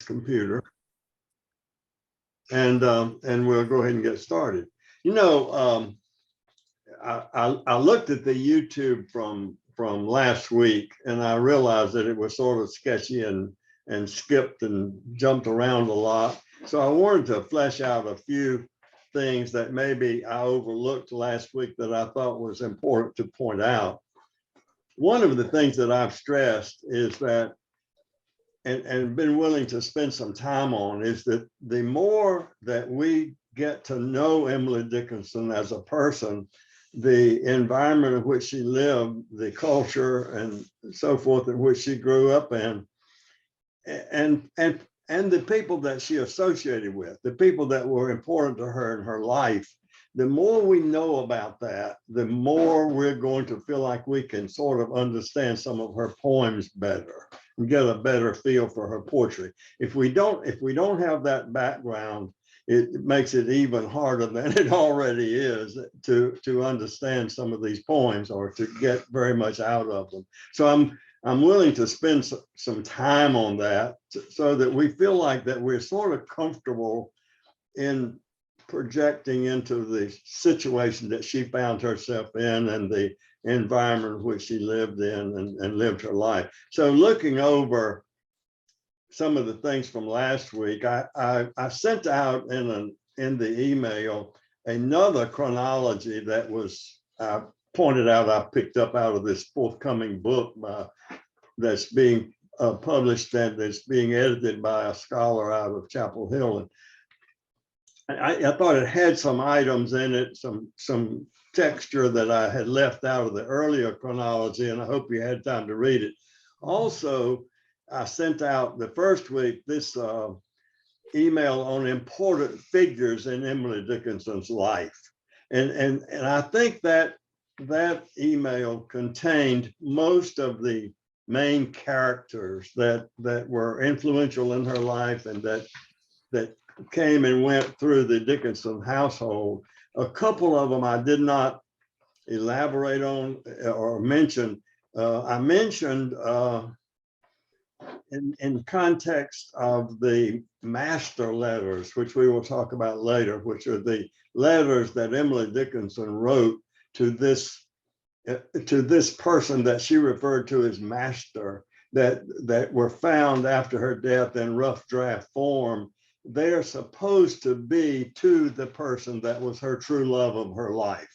computer, and we'll go ahead and get started. You know, I looked at the YouTube from last week, and I realized that it was sort of sketchy and skipped and jumped around a lot. So I wanted to flesh out a few things that maybe I overlooked last week that I thought was important to point out. One of the things that I've stressed is that, and been willing to spend some time on, is that the more that we get to know Emily Dickinson as a person, the environment in which she lived, the culture and so forth in which she grew up in, and the people that she associated with, the people that were important to her in her life, the more we know about that, the more we're going to feel like we can sort of understand some of her poems better and get a better feel for her poetry. If we don't have that background, it makes it even harder than it already is to understand some of these poems or to get very much out of them. So I'm willing to spend some time on that so that we feel like that we're sort of comfortable in projecting into the situation that she found herself in and the environment in which she lived in and lived her life. So looking over some of the things from last week, I sent out in the email another chronology that was pointed out, I picked up out of this forthcoming book that's being published and that's being edited by a scholar out of Chapel Hill. And I thought it had some items in it, some texture that I had left out of the earlier chronology, and I hope you had time to read it. Also, I sent out the first week this email on important figures in Emily Dickinson's life. And I think that email contained most of the main characters that were influential in her life and that came and went through the Dickinson household. A couple of them I did not elaborate on or mention. I mentioned in context of the master letters, which we will talk about later, which are the letters that Emily Dickinson wrote to this person that she referred to as master, that were found after her death in rough draft form. They're supposed to be to the person that was her true love of her life.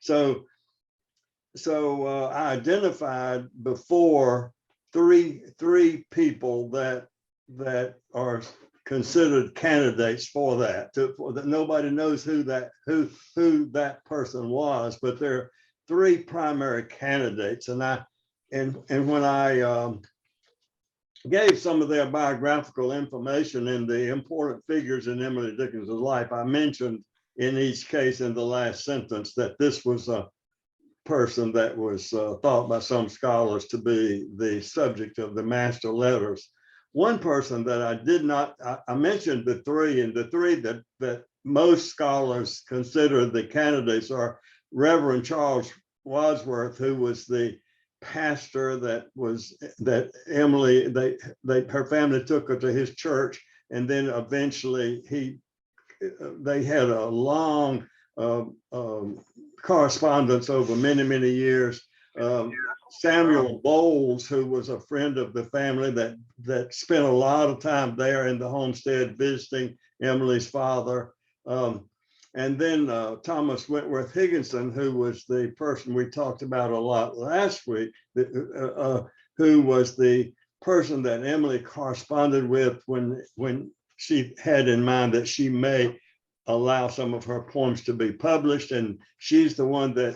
So I identified before three people that are considered candidates for that. That nobody knows who that person was, but there are three primary candidates. And when I gave some of their biographical information in the important figures in Emily Dickinson's life, I mentioned in each case in the last sentence that this was a person that was thought by some scholars to be the subject of the master letters. One person that I did not, I mentioned the three, and the three that most scholars consider the candidates are Reverend Charles Wadsworth, who was the pastor that Emily, her family took her to his church, and then eventually they had a long correspondence over many years. Samuel Bowles, who was a friend of the family that spent a lot of time there in the homestead visiting Emily's father. And then Thomas Wentworth Higginson, who was the person we talked about a lot last week, who was the person that Emily corresponded with when she had in mind that she may allow some of her poems to be published. And he's the one that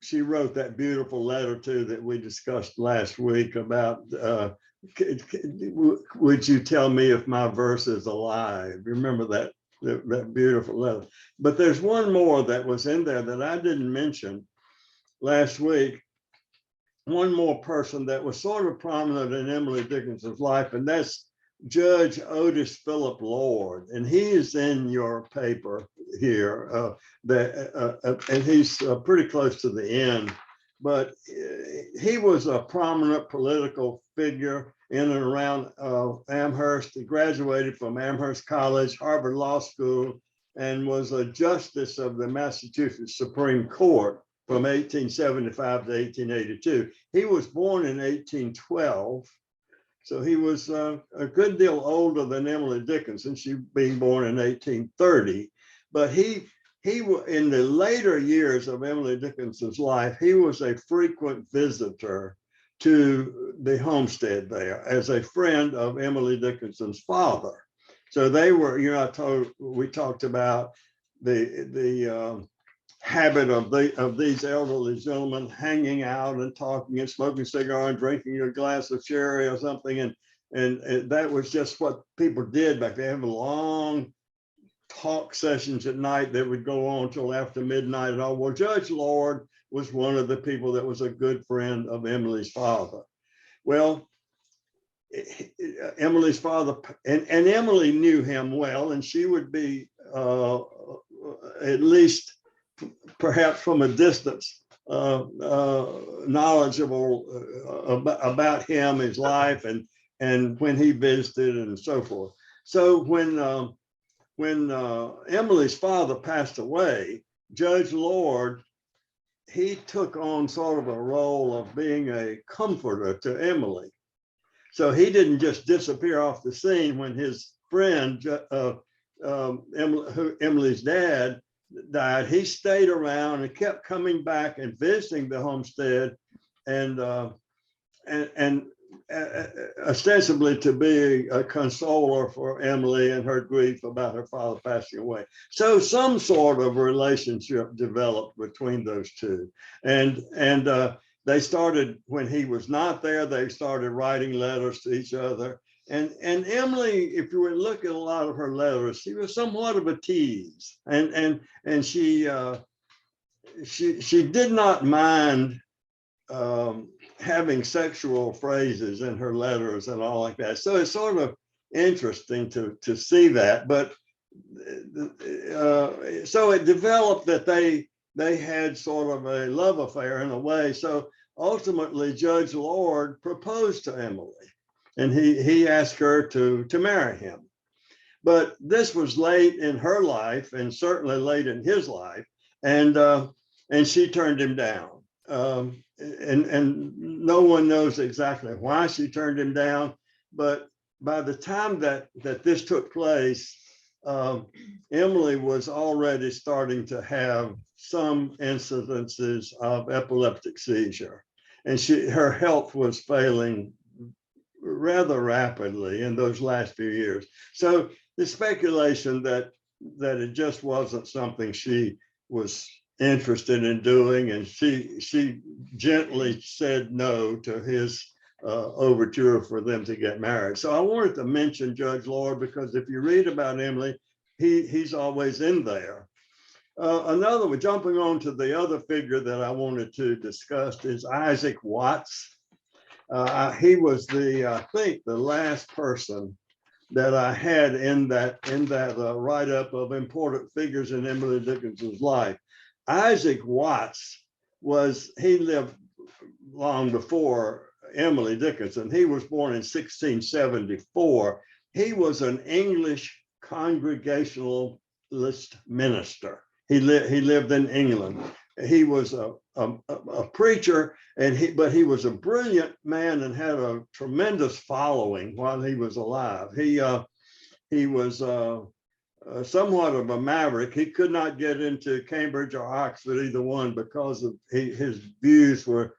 she wrote that beautiful letter to that we discussed last week about, would you tell me if my verse is alive? Remember that beautiful letter. But there's one more that was in there that I didn't mention last week. One more person that was sort of prominent in Emily Dickinson's life, and that's Judge Otis Philip Lord, and he is in your paper here. And he's pretty close to the end. But he was a prominent political figure in and around Amherst. He graduated from Amherst College, Harvard Law School, and was a justice of the Massachusetts Supreme Court from 1875 to 1882. He was born in 1812. So he was a good deal older than Emily Dickinson, she being born in 1830. But he in the later years of Emily Dickinson's life, he was a frequent visitor to the homestead there as a friend of Emily Dickinson's father. So they were, we talked about the habit of these elderly gentlemen hanging out and talking and smoking cigar and drinking a glass of sherry or something, and that was just what people did back then. They have long talk sessions at night that would go on till after midnight and all. Well, Judge Lord was one of the people that was a good friend of Emily's father. Well, Emily's father, and Emily knew him well, and she would be at least perhaps from a distance knowledgeable about him, his life, and when he visited and so forth. So when Emily's father passed away, Judge Lord, he took on sort of a role of being a comforter to Emily. So he didn't just disappear off the scene when his friend, Emily's dad, died. He stayed around and kept coming back and visiting the homestead, and ostensibly to be a consoler for Emily and her grief about her father passing away. So some sort of relationship developed between those two, and they started, when he was not there, they started writing letters to each other. And Emily, if you were to look at a lot of her letters, she was somewhat of a tease, and she did not mind having sexual phrases in her letters and all like that. So it's sort of interesting to see that. But so it developed that they had sort of a love affair in a way. So ultimately, Judge Lord proposed to Emily, and he asked her to marry him. But this was late in her life, and certainly late in his life, and she turned him down. And no one knows exactly why she turned him down, but by the time that this took place, Emily was already starting to have some incidences of epileptic seizure, and her health was failing rather rapidly in those last few years. So the speculation that it just wasn't something she was interested in doing, and she gently said no to his overture for them to get married. So I wanted to mention Judge Lord, because if you read about Emily, he's always in there. Another one, jumping on to the other figure that I wanted to discuss, is Isaac Watts. He was I think the last person that I had in that write-up of important figures in Emily Dickinson's life. Isaac Watts he lived long before Emily Dickinson. He was born in 1674. He was an English Congregationalist minister. He lived in England. He was a preacher, but he was a brilliant man and had a tremendous following while he was alive. He was somewhat of a maverick. He could not get into Cambridge or Oxford, either one, because of his views were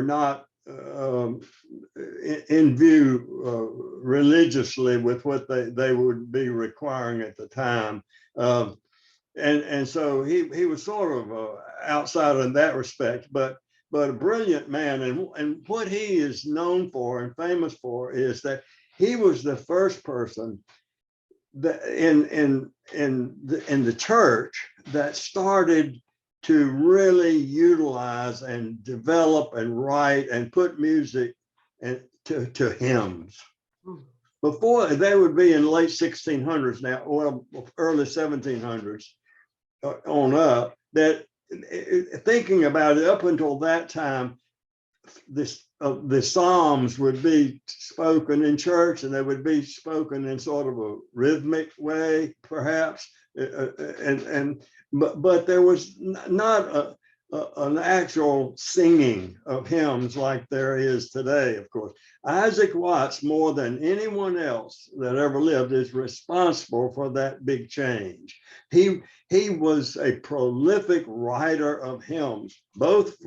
not in view religiously with what they would be requiring at the time. And so he was sort of outside in that respect, but a brilliant man. And what he is known for and famous for is that he was the first person that in the church that started to really utilize and develop and write and put music to hymns. Before, they would be in late 1600s now, well, early 1700s on up, that thinking about it, up until that time, the Psalms would be spoken in church, and they would be spoken in sort of a rhythmic way, perhaps. But there was not an actual singing of hymns like there is today, of course. Isaac Watts, more than anyone else that ever lived, is responsible for that big change. He was a prolific writer of hymns, both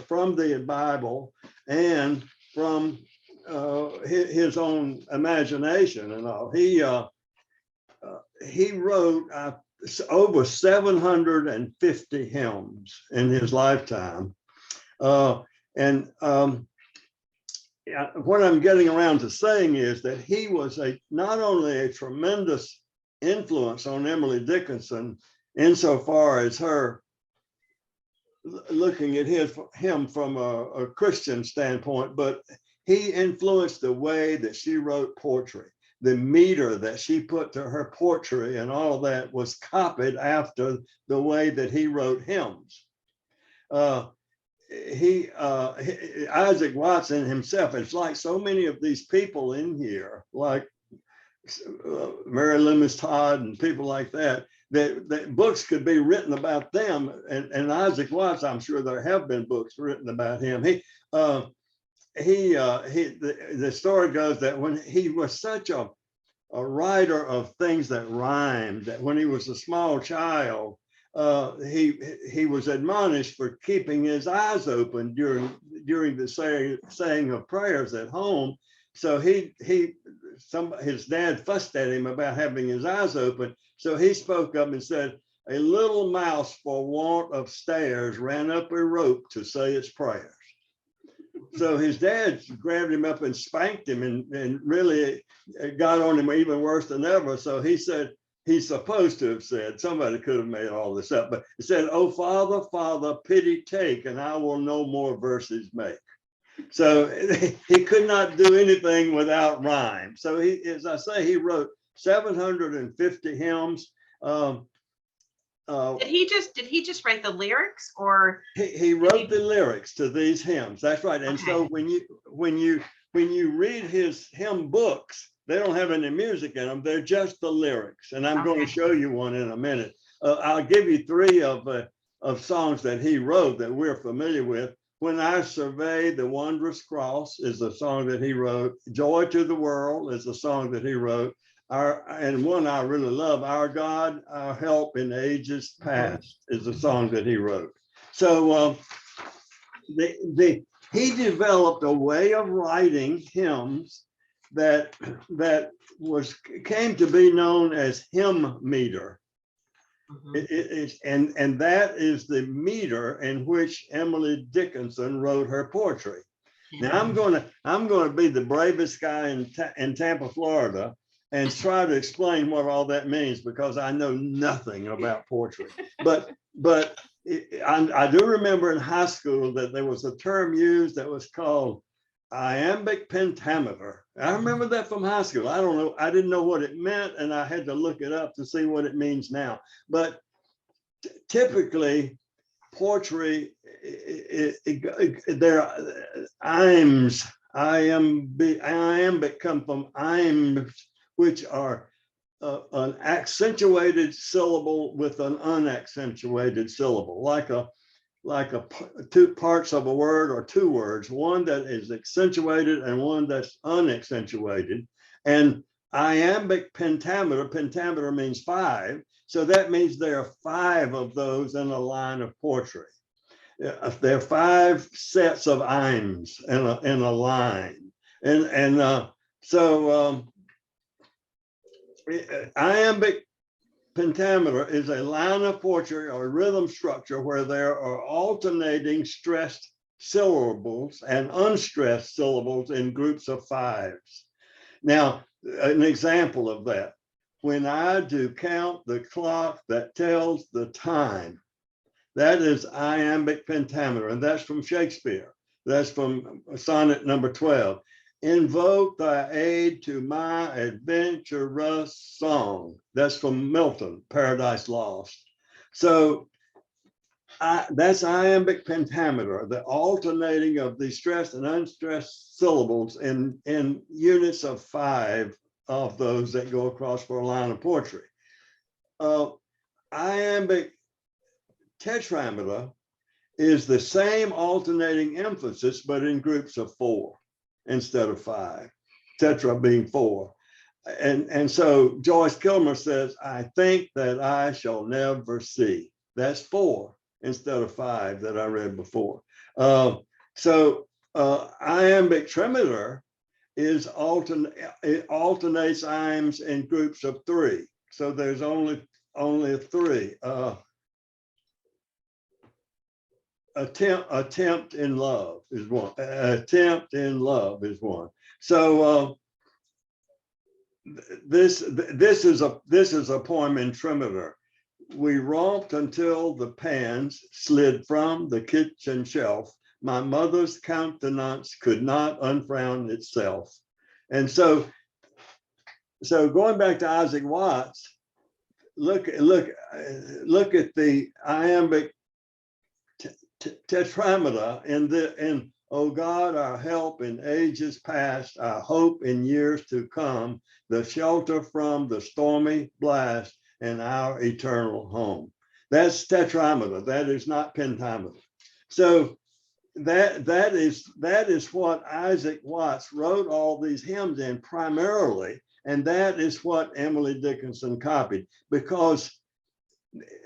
from the Bible and from his own imagination and all. He wrote over 750 hymns in his lifetime. What I'm getting around to saying is that he was not only a tremendous influence on Emily Dickinson insofar as her looking at him from a Christian standpoint, but he influenced the way that she wrote poetry. The meter that she put to her poetry and all of that was copied after the way that he wrote hymns. Isaac Watson himself, it's like so many of these people in here, like Mary Loomis Todd and people like that, that books could be written about them. And Isaac Watts, I'm sure there have been books written about him. The story goes that when he was such a writer of things that rhymed, that when he was a small child, he was admonished for keeping his eyes open during the saying of prayers at home. So his dad fussed at him about having his eyes open. So he spoke up and said, "A little mouse for want of stairs ran up a rope to say its prayers." So his dad grabbed him up and spanked him and really got on him even worse than ever. So he said, he's supposed to have said, somebody could have made all this up, but he said, "Oh, Father, Father, pity take, and I will no more verses make." So he could not do anything without rhyme. So he, as I say, he wrote 750 hymns. Did he just write the lyrics, or he wrote the lyrics to these hymns? That's right. And so when you read his hymn books, they don't have any music in them. They're just the lyrics. And I'm going to show you one in a minute. I'll give you three of songs that he wrote that we're familiar with. "When I Survey the Wondrous Cross" is a song that he wrote. "Joy to the World" is a song that he wrote. And one I really love, "Our God, Our Help in Ages Past" is a song that he wrote. So he developed a way of writing hymns that came to be known as hymn meter. And that is the meter in which Emily Dickinson wrote her poetry. Now I'm going to be the bravest guy in Tampa, Florida, and try to explain what all that means, because I know nothing about poetry. But I do remember in high school that there was a term used that was called iambic pentameter. I remember that from high school. I don't know, I didn't know what it meant, and I had to look it up to see what it means now. But typically, poetry, there iams, iambic come from iams, which are an accentuated syllable with an unaccentuated syllable, like two parts of a word or two words, one that is accentuated and one that's unaccentuated. And iambic pentameter means 5. So that means there are 5 of those in a line of poetry. There are 5 sets of iams in a line. So iambic pentameter is a line of poetry or rhythm structure where there are alternating stressed syllables and unstressed syllables in groups of 5s. Now, an example of that: "When I do count the clock that tells the time," that is iambic pentameter, and that's from Shakespeare. That's from sonnet number 12. "Invoke thy aid to my adventurous song." That's from Milton, Paradise Lost. So That's iambic pentameter, the alternating of the stressed and unstressed syllables in units of 5 of those that go across for a line of poetry. Iambic tetrameter is the same alternating emphasis, but in groups of 4 instead of 5, tetra being 4. And so Joyce Kilmer says, I think that I shall never see. That's 4 instead of 5 that I read before. Iambic trimeter is it alternates iambs in groups of 3. So there's only 3. Attempt in love is one. Attempt in love is one. So this is a poem in trimeter. We romped until the pans slid from the kitchen shelf. My mother's countenance could not unfrown itself. And so going back to Isaac Watts, look at the iambic tetrameter in oh God, our help in ages past, our hope in years to come, the shelter from the stormy blast, and our eternal home. That's tetrameter. That is not pentameter. So that is what Isaac Watts wrote all these hymns in primarily, and that is what Emily Dickinson copied, because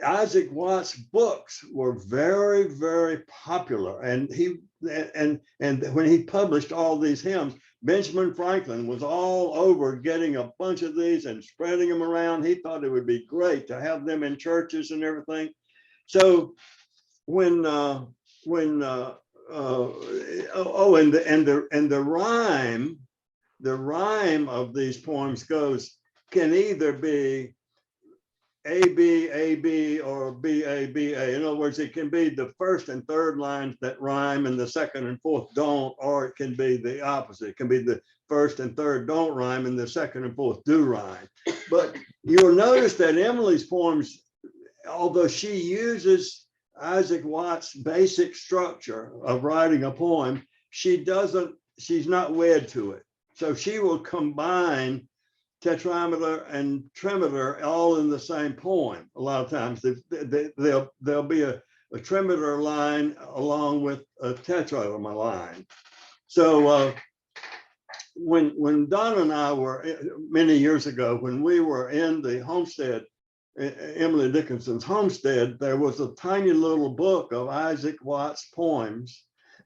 Isaac Watts' books were very, very popular, and when he published all these hymns, Benjamin Franklin was all over getting a bunch of these and spreading them around. He thought it would be great to have them in churches and everything. So when the rhyme of these poems goes, can either be A-B, A-B, or B-A, B-A. In other words, it can be the first and third lines that rhyme and the second and fourth don't, or it can be the opposite. It can be the first and third don't rhyme and the second and fourth do rhyme. But you'll notice that Emily's poems, although she uses Isaac Watts' basic structure of writing a poem, she's not wed to it. So she will combine tetrameter and trimeter all in the same poem. A lot of times there'll be a trimeter line along with a tetrameter line. So when Don and I were many years ago, when we were in the homestead, Emily Dickinson's homestead, there was a tiny little book of Isaac Watts poems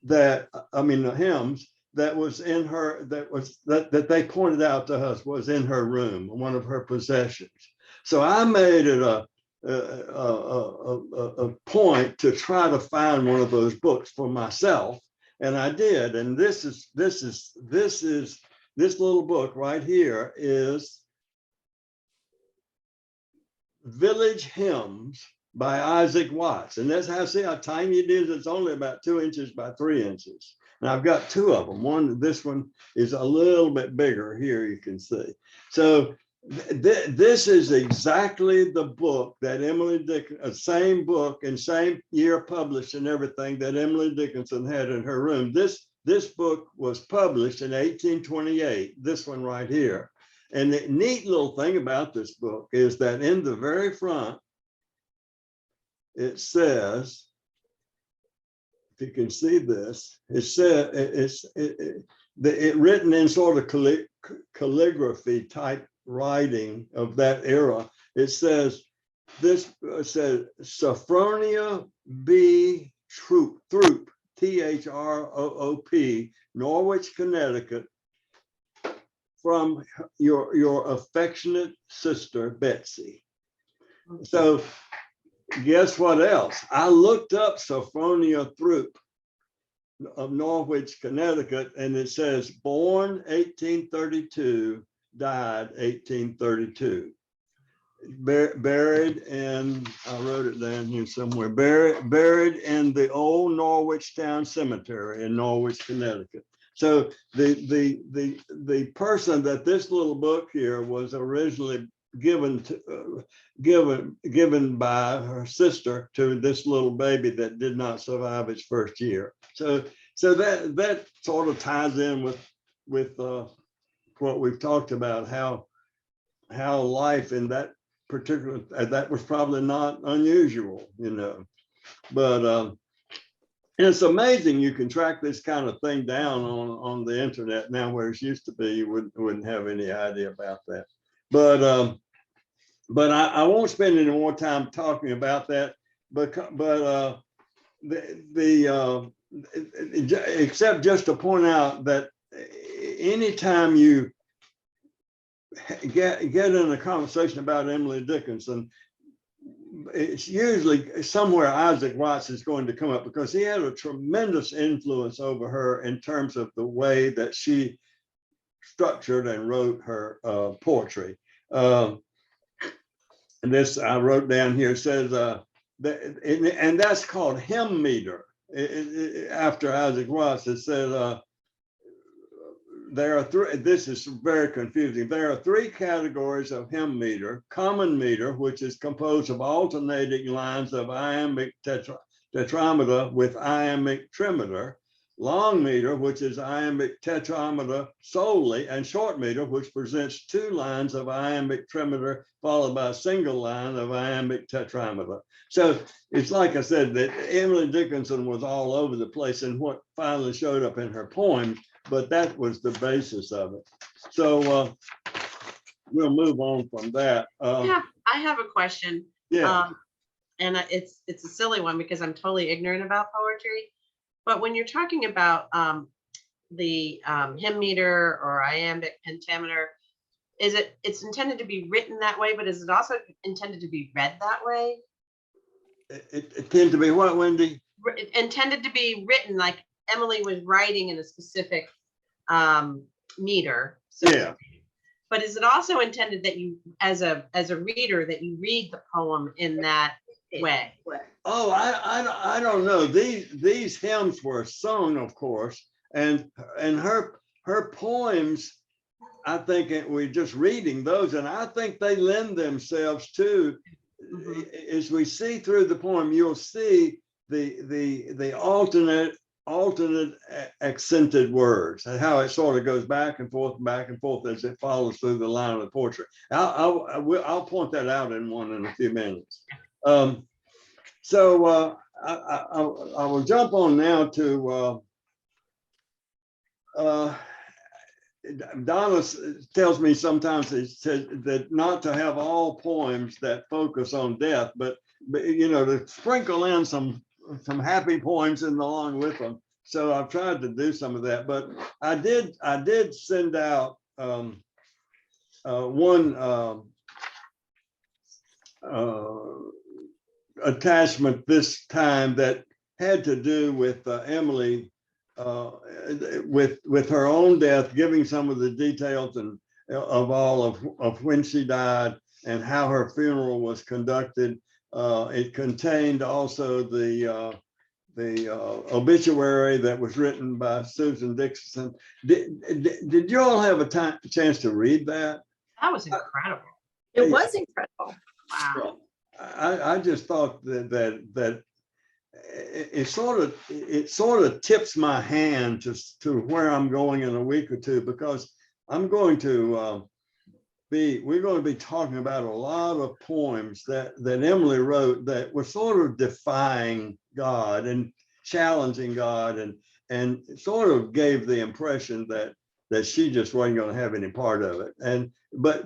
hymns that was in her, that they pointed out to us was in her room, one of her possessions. So I made it a point to try to find one of those books for myself, and I did. And this little book right here is Village Hymns by Isaac Watts, and that's how tiny it is. It's only about 2 inches by 3 inches. And I've got 2 of them. This one is a little bit bigger here, you can see. So this is exactly the book that Emily Dickinson, same book and same year published and everything that Emily Dickinson had in her room. This book was published in 1828, this one right here. And the neat little thing about this book is that in the very front, it says, if you can see this, it said it written in sort of calligraphy type writing of that era. It says Sophronia B. Throop, T-H-R-O-O-P, Norwich, Connecticut, from your affectionate sister Betsy. So guess what else? I looked up Sophronia Throop of Norwich, Connecticut, and it says born 1832, died 1832. Buried in, I wrote it down here somewhere, buried in the old Norwich Town Cemetery in Norwich, Connecticut. So the person that this little book here was originally given by her sister to this little baby that did not survive its first year. So that sort of ties in with what we've talked about, how life in that particular, that was probably not unusual, but it's amazing you can track this kind of thing down on the internet now, whereas used to be you wouldn't have any idea about that. But I won't spend any more time talking about that. But except just to point out that anytime you get in a conversation about Emily Dickinson, it's usually somewhere Isaac Watts is going to come up, because he had a tremendous influence over her in terms of the way that she structured and wrote her poetry. And this I wrote down here, says, and that's called hymn meter. After Isaac Watts, it said, there are three, this is very confusing. There are three categories of hymn meter: common meter, which is composed of alternating lines of iambic tetrameter with iambic trimeter; long meter, which is iambic tetrameter solely; and short meter, which presents two lines of iambic trimeter followed by a single line of iambic tetrameter. So it's like I said, that Emily Dickinson was all over the place in what finally showed up in her poems, but that was the basis of it. So we'll move on from that. Yeah, I have a question. Yeah. And it's a silly one because I'm totally ignorant about poetry. But when you're talking about the hymn meter or iambic pentameter, it's intended to be written that way, but is it also intended to be read that way? It tends to be what, Wendy? Intended to be written like Emily was writing in a specific meter. So Yeah. But is it also intended that you, as a reader, that you read the poem in that way? Oh, I don't know. These hymns were sung, of course, and her poems, I think we're just reading those, and I think they lend themselves to, as we see through the poem, you'll see the alternate accented words and how it sort of goes back and forth as it follows through the line of the poetry. I'll point that out in a few minutes. So I will jump on now to Donna tells me sometimes that not to have all poems that focus on death, but to sprinkle in some happy poems in along with them. So I've tried to do some of that, but I did send out one attachment this time that had to do with Emily, with her own death, giving some of the details and of when she died and how her funeral was conducted. It contained also the obituary that was written by Susan Dickinson. Did you all have a chance to read that? That was incredible. It was incredible. Wow. I just thought that it sort of tips my hand to where I'm going in a week or two, because I'm going to we're going to be talking about a lot of poems that Emily wrote that were sort of defying God and challenging God, and sort of gave the impression that she just wasn't going to have any part of it. And but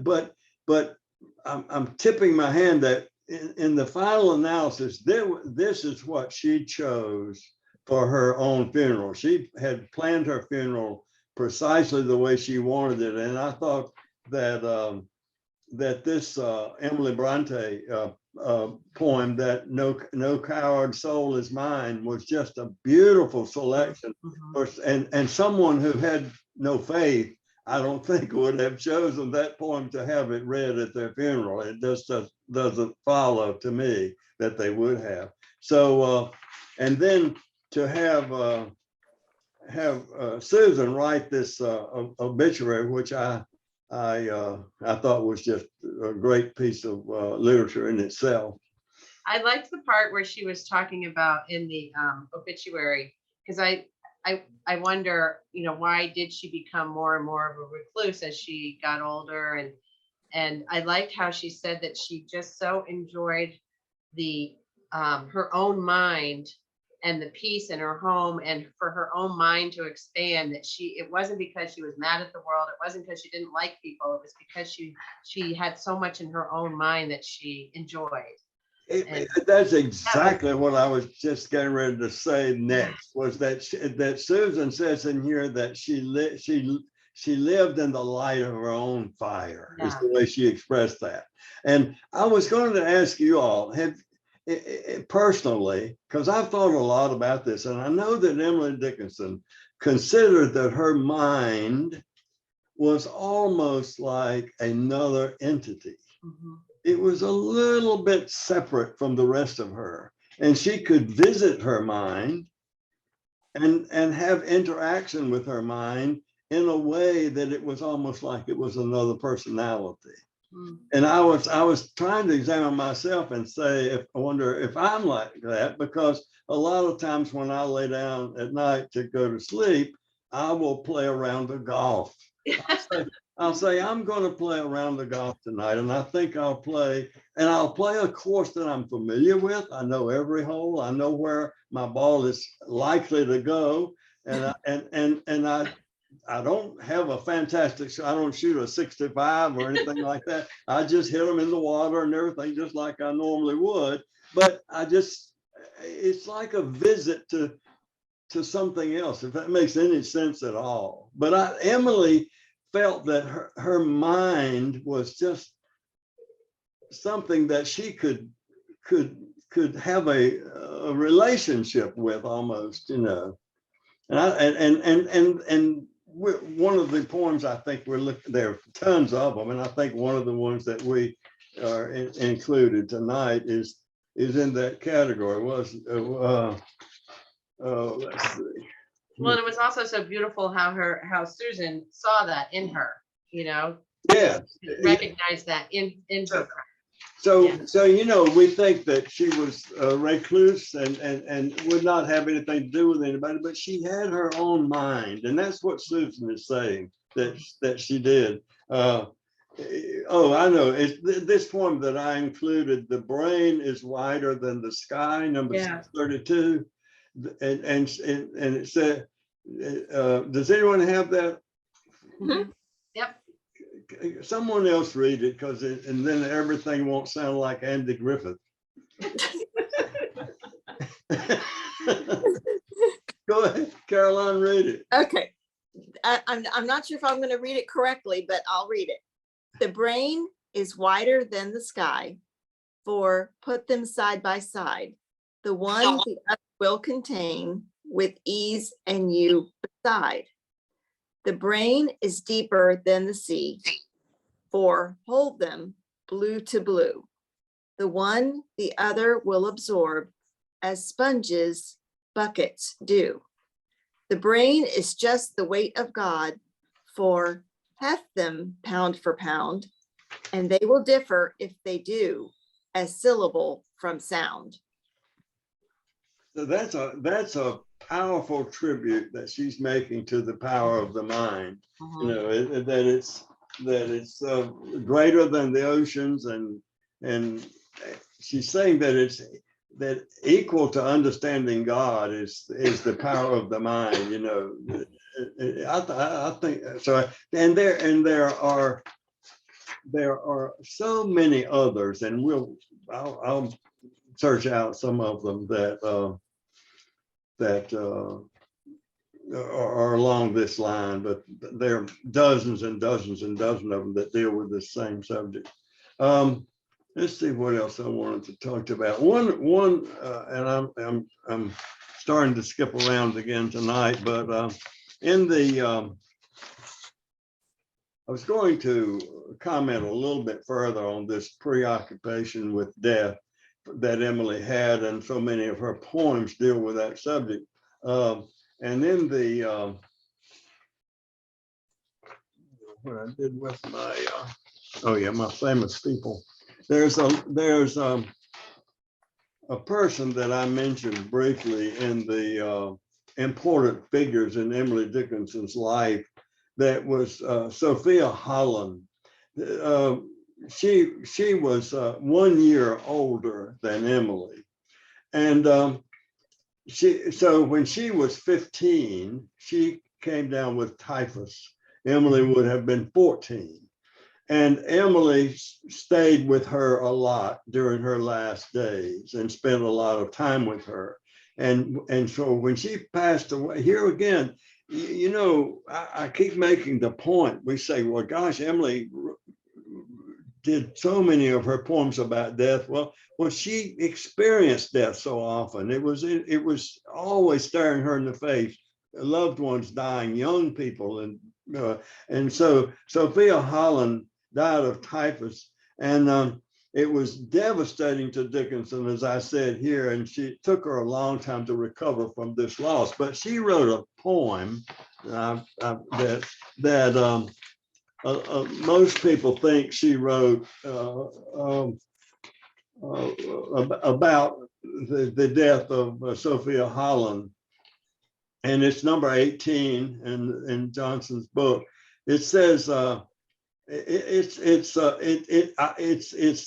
I'm tipping my hand that in the final analysis, this is what she chose for her own funeral. She had planned her funeral precisely the way she wanted it, and I thought that that this Emily Bronte poem, that no coward soul is mine, was just a beautiful selection. And someone who had no faith, I don't think would have chosen that poem to have it read at their funeral. It just doesn't follow to me that they would have. So, and then to have Susan write this obituary, which I I thought was just a great piece of literature in itself. I liked the part where she was talking about in the obituary, because I wonder, you know, why did she become more and more of a recluse as she got older, and I liked how she said that she just so enjoyed the her own mind and the peace in her home, and for her own mind to expand, that it wasn't because she was mad at the world, it wasn't because she didn't like people, it was because she had so much in her own mind that she enjoyed. And That's exactly what I was just getting ready to say next, was that that Susan says in here that she lived in the light of her own fire, is yeah, the way she expressed that. And I was going to ask you all, personally, because I've thought a lot about this, and I know that Emily Dickinson considered that her mind was almost like another entity. mhm, It was a little bit separate from the rest of her, and she could visit her mind and have interaction with her mind in a way that it was almost like it was another personality. mm, And I was trying to examine myself and say, I wonder if I'm like that, because a lot of times when I lay down at night to go to sleep, I will play around the golf. I'll say I'm going to play around the golf tonight, and I think I'll play a course that I'm familiar with. I know every hole. I know where my ball is likely to go, and I don't have a fantastic. I don't shoot a 65 or anything like that. I just hit them in the water and everything, just like I normally would. But it's like a visit to something else, if that makes any sense at all. But Emily felt that her mind was just something that she could have a relationship with, almost, you know. And one of the poems, I think we're looking, there are tons of them, and I think one of the ones that we are included tonight is in that category. Let's see. well, and it was also so beautiful how Susan saw that in her, you know, Yeah. recognized that in her. So, Yeah. so, you know, we think that she was recluse and would not have anything to do with anybody, but she had her own mind, and that's what Susan is saying that she did. Oh, I know. It's this poem that I included. The brain is wider than the sky, number 632, and it said, does anyone have that? Mhm. Yep. Someone else read it, because and then everything won't sound like Andy Griffith. Go ahead, Caroline, read it. Okay. I'm not sure if I'm going to read it correctly, but I'll read it. The brain is wider than the sky, for put them side by side. The one the other will contain with ease, and you beside. The brain is deeper than the sea, for hold them blue to blue. The one the other will absorb, as sponges buckets do. The brain is just the weight of God, for hath them pound for pound, and they will differ if they do, as syllable from sound. So that's a powerful tribute that she's making to the power of the mind. You know, that it's greater than the oceans, and she's saying that that equal to understanding God is the power of the mind. You know, I think so. And there are so many others, and I'll search out some of them that are along this line, but there are dozens and dozens and dozens of them that deal with this same subject. Let's see what else I wanted to talk about. One, and I'm starting to skip around again tonight, but I was going to comment a little bit further on this preoccupation with death that Emily had, and so many of her poems deal with that subject. And in the what I did with my, oh yeah, my famous steeple. There's a person that I mentioned briefly in the important figures in Emily Dickinson's life that was Sophia Holland. She was 1 year older than Emily. And so when she was 15, she came down with typhus. Emily would have been 14. And Emily stayed with her a lot during her last days and spent a lot of time with her. And so when she passed away, here again, you know, I keep making the point. We say, well, gosh, Emily did so many of her poems about death. Well, she experienced death so often. It was always staring her in the face. Loved ones dying, young people, and so Sophia Holland died of typhus, and it was devastating to Dickinson, as I said here, and she took her a long time to recover from this loss. But she wrote a poem that most people think she wrote about the death of Sophia Holland, and it's number 18 in Johnson's book. It says it's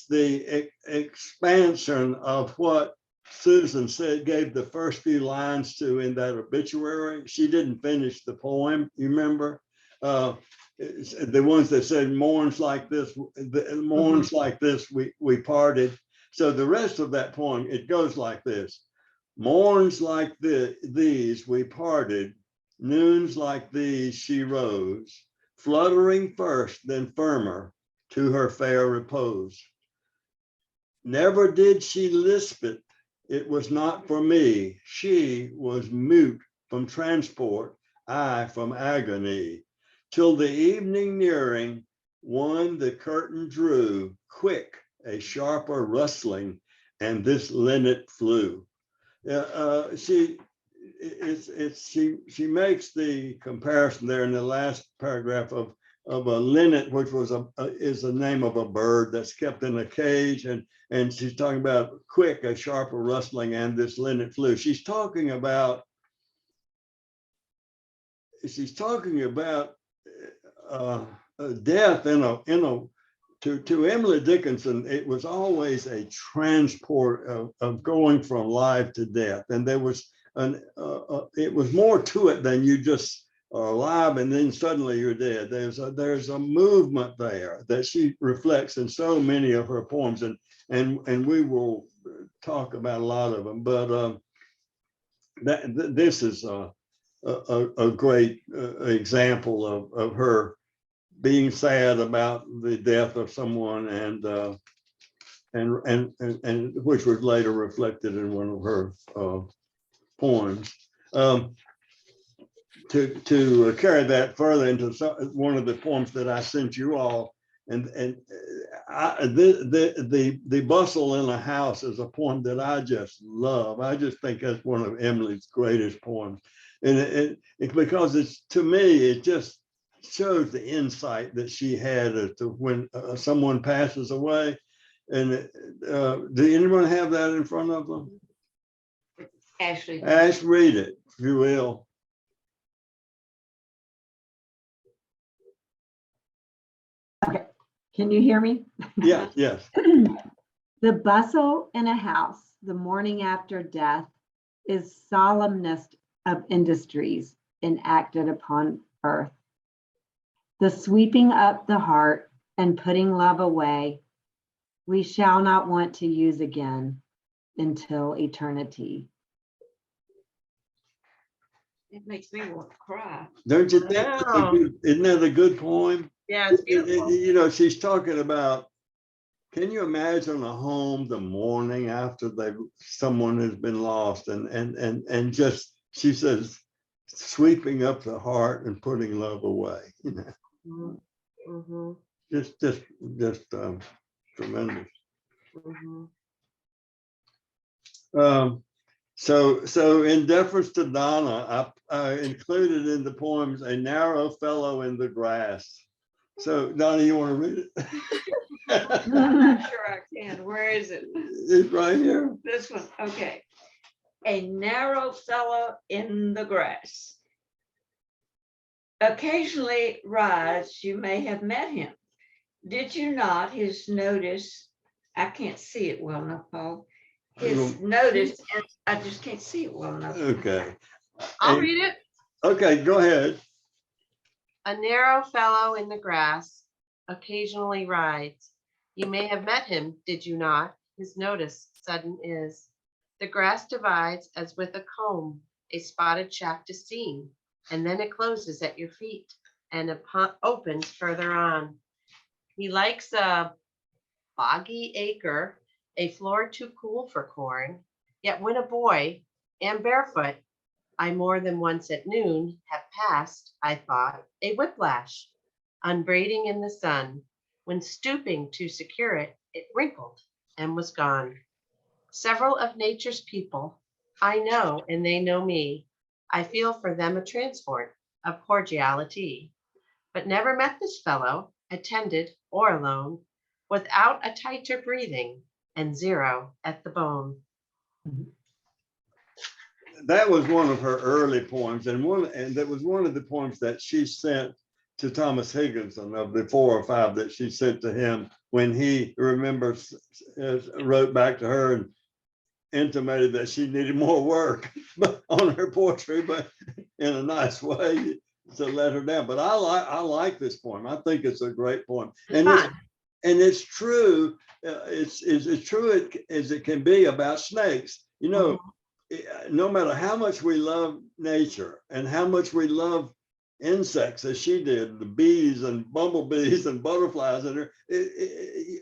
the expansion of what Susan said, gave the first few lines to in that obituary. She didn't finish the poem, you remember? The ones that said mourns like this, mourns like this, we parted. So the rest of that poem, it goes like this: mourns like these we parted, noons like these she rose, fluttering first, then firmer to her fair repose. Never did she lisp it, it was not for me. She was mute from transport, I from agony. Till the evening nearing, one the curtain drew, quick, a sharper rustling, and this linnet flew. She makes the comparison there in the last paragraph of a linnet, which was is the name of a bird that's kept in a cage, and she's talking about quick, a sharper rustling, and this linnet flew. She's talking about death to Emily Dickinson. It was always a transport of going from life to death, and there was it was more to it than you just are alive and then suddenly you're dead. There's a movement there that she reflects in so many of her poems, and we will talk about a lot of them, but this is a great example of her being sad about the death of someone, and which was later reflected in one of her poems. To carry that further into one of the poems that I sent you all, and the bustle in a house is a poem that I just love. I just think that's one of Emily's greatest poems, and it because it's, to me, it just shows the insight that she had as to when someone passes away. And do anyone have that in front of them? Ashley. Ash, read it, if you will. Okay, can you hear me? Yeah, yes. The bustle in a house, the morning after death, is solemnest of industries enacted upon earth. The sweeping up the heart and putting love away, we shall not want to use again until eternity. It makes me want to cry. Don't you think? Isn't that a good poem? Yeah, it's beautiful. You know, she's talking about, can you imagine a home the morning after someone has been lost, and just, she says, sweeping up the heart and putting love away, you know. Mm-hmm. Just tremendous. Mm-hmm. So in deference to Donna, I included in the poems A Narrow Fellow in the Grass. So Donna, you want to read it? I'm not sure I can. Where is it? It's right here. This one, okay. A narrow fellow in the grass. Occasionally rise, you may have met him. Did you not his notice? I can't see it well enough, Paul. His notice, and I just can't see it well enough. Okay. I'll And- read it. Okay, go ahead. A narrow fellow in the grass occasionally rides. You may have met him, did you not? His notice sudden is. The grass divides as with a comb, a spotted shaft is seen, and then it closes at your feet and opens further on. He likes a boggy acre, a floor too cool for corn. Yet when a boy and barefoot, I more than once at noon have passed, I thought, a whiplash, unbraiding in the sun. When stooping to secure it, it wrinkled and was gone. Several of nature's people I know, and they know me. I feel for them a transport of cordiality, but never met this fellow, attended or alone, without a tighter breathing and zero at the bone. That was one of her early poems, and that was one of the poems that she sent to Thomas Higginson, of the 4 or 5 that she sent to him when he remembers wrote back to her and intimated that she needed more work on her poetry, but in a nice way to let her down. But I like this poem. I think it's a great poem, and it's true. It's true as it can be about snakes. You know, no matter how much we love nature and how much we love insects, as she did, the bees and bumblebees and butterflies, and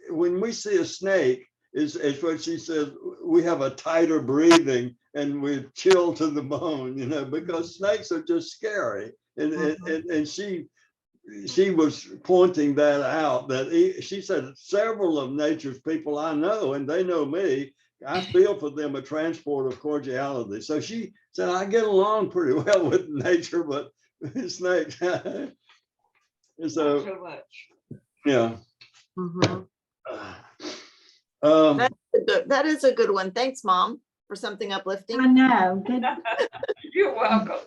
when we see a snake, is what she says, we have a tighter breathing and we're chilled to the bone, you know, because snakes are just scary. And she was pointing that out, that she said several of nature's people I know, and they know me, I feel for them a transport of cordiality. So she said, I get along pretty well with nature, but snakes. And Not so, so much. yeah. Mhm. That is a good one. Thanks, Mom, for something uplifting. I know. Good. You're welcome.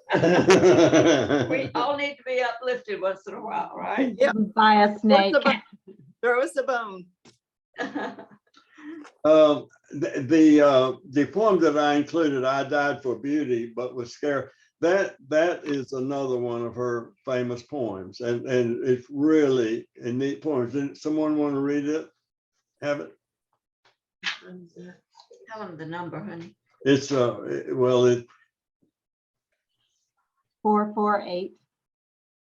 We all need to be uplifted once in a while, right? Yep. By a snake. Throw us a bone. The poem that I included, I Died for Beauty, but was scared. That is another one of her famous poems, and it's really a neat poem. Did someone want to read it? Have it? Tell them the number, honey. It's well, 448.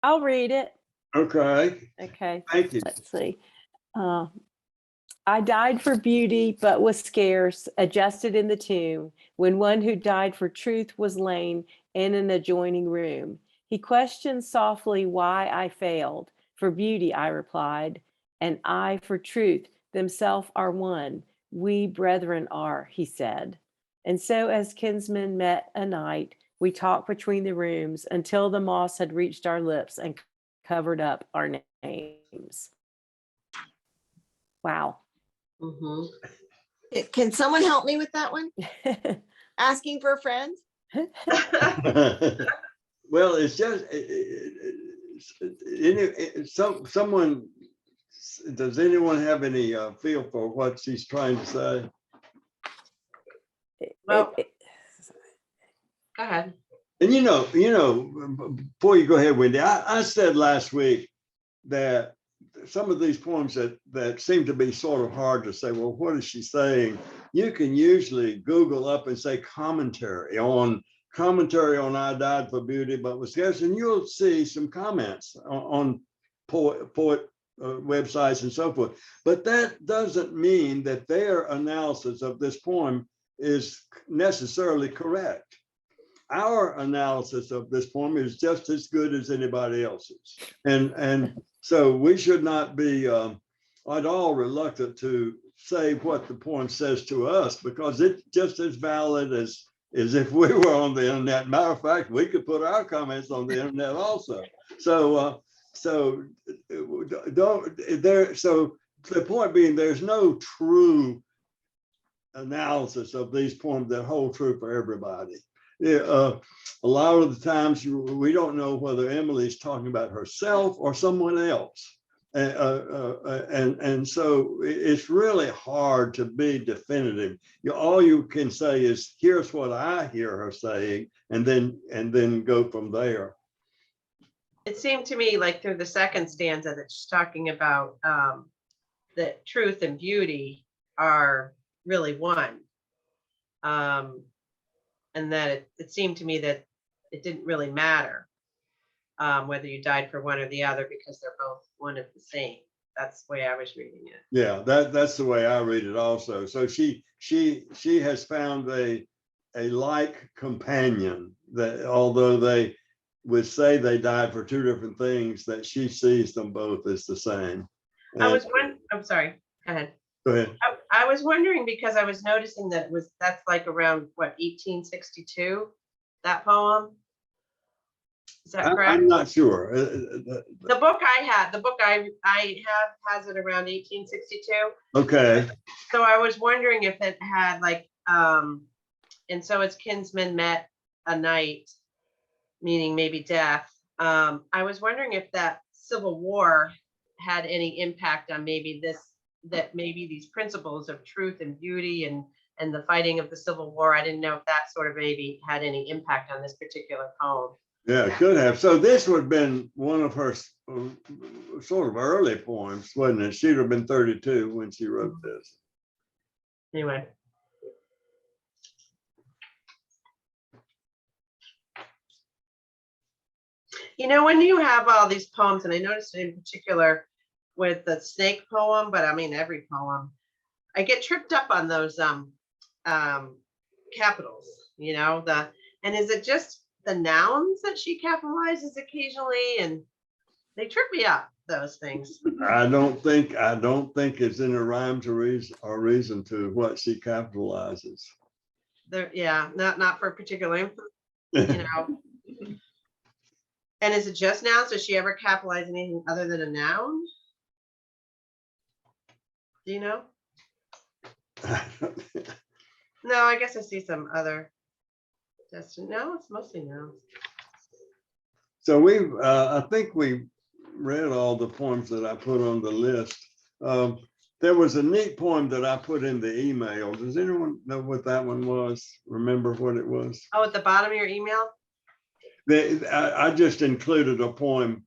I'll read it. okay. Okay, Thank you. let's see. I died for beauty, but was scarce, adjusted in the tomb, when one who died for truth was lain in an adjoining room. He questioned softly why I failed. For beauty, I replied, and I for truth, themselves are one. We brethren are, he said. And so as kinsmen met a night, we talked between the rooms until the moss had reached our lips and covered up our names. Wow. Mhm. Can someone help me with that one? Asking for a friend? Well, it's just someone. Does anyone have any feel for what she's trying to say? Well, go ahead. And you know, before you go ahead, Wendy, I said last week that some of these poems that seem to be sort of hard to say, well, what is she saying? You can usually Google up and say commentary on I Died for Beauty, but was scarce, and you'll see some comments on poet websites and so forth. But that doesn't mean that their analysis of this poem is necessarily correct. Our analysis of this poem is just as good as anybody else's. And so we should not be at all reluctant to say what the poem says to us, because it's just as valid as if we were on the internet. Matter of fact, we could put our comments on the internet also. So so don't there. So the point being, there's no true analysis of these poems that hold true for everybody. Yeah, a lot of the times we don't know whether Emily's talking about herself or someone else. And so it's really hard to be definitive. All you can say is, here's what I hear her saying, and then go from there. It seemed to me like through the second stanza that she's talking about that truth and beauty are really one. And that it seemed to me that it didn't really matter whether you died for one or the other, because they're both one of the same. That's the way I was reading it. Yeah, that's the way I read it also. So she has found a like companion, that although they would say they died for two different things, that she sees them both as the same. I'm sorry, go ahead. Go ahead. I was wondering because I was noticing that that's like around what, 1862, that poem? Is that correct? I'm not sure. The book I have has it around 1862. Okay. So I was wondering if it had like, and so its kinsmen met a night, meaning maybe death. I was wondering if that Civil War had any impact on maybe that maybe these principles of truth and beauty and the fighting of the Civil War. I didn't know if that sort of maybe had any impact on this particular poem. Yeah, it could have. So this would have been one of her sort of early poems, wasn't it? She'd have been 32 when she wrote this. Anyway. You know, when you have all these poems, and I noticed it in particular with the snake poem, but I mean every poem, I get tripped up on those capitals, you know, and is it just the nouns that she capitalizes occasionally, and they trip me up, those things. I don't think it's in a rhyme to reason to what she capitalizes. Yeah, not for a particular, you know. And is it just nouns? Does she ever capitalize anything other than a noun? Do you know? No, I guess I see some other. No, it's mostly nouns. So I think we read all the poems that I put on the list. There was a neat poem that I put in the email. Does anyone know what that one was? Remember what it was? Oh, at the bottom of your email? I just included a poem